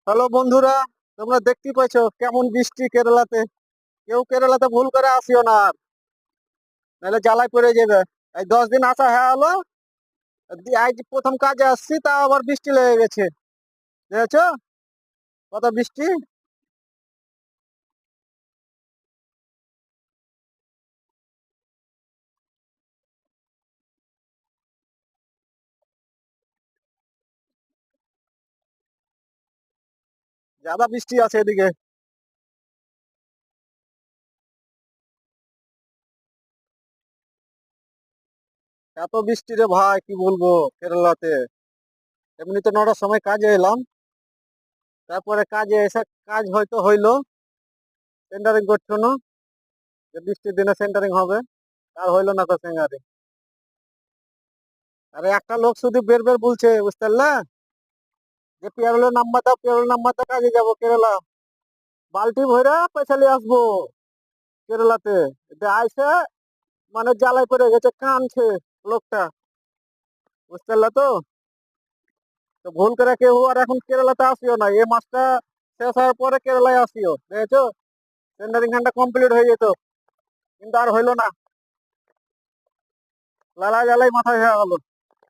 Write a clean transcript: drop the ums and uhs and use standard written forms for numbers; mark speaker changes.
Speaker 1: Hello বন্ধুরা, তোমরা দেখতেই পাইছো কেমন বৃষ্টি কেরালাতে। কেউ কেরালাতে ভুল করে আসিও না, আর নাহলে জ্বালায় পড়ে যাবে। এই 10 দিন আসা হয়ে হলো, আজ প্রথম কাজে আসছি, তা আবার বৃষ্টি লেগে গেছে। দেখেছো কত বৃষ্টি। যাদা বৃষ্টি আছে এদিকে। এত বৃষ্টি রে ভাই, কি বলবো কেরালাতে। এমনিতে 9টার সময় কাজে এলাম, তারপরে কাজে এসে কাজ হয়তো হইলো, সেন্টারিং করছো না, যে বৃষ্টির দিনে সেন্টারিং হবে। আর হইলো না তো সেন্টারিং। আরে একটা লোক শুধু বের বের বলছে, বুঝতে পারলে, যে পেরোলের নাম্বার দাও, পেরোলের নাম্বার দাও, কাজে যাবো কেরালা। বালতি ভরে পয়সা নিয়ে আসবো কেরালাতে। এটা আইসে মানে জ্বালায় পড়ে গেছে, কানছে লোকটা, বুঝতে পারলে তো। তো ভুল করে কেউ আর এখন কেরালাতে আসিও না, এই মাসটা শেষ হওয়ার পরে কেরালায় আসিও, দেখেছো। টেন্ডারিং ঘন্টা কমপ্লিট হয়ে যেত, কিন্তু আর হইলো না। লালা জ্বালাই মাথায় হয়ে গেল।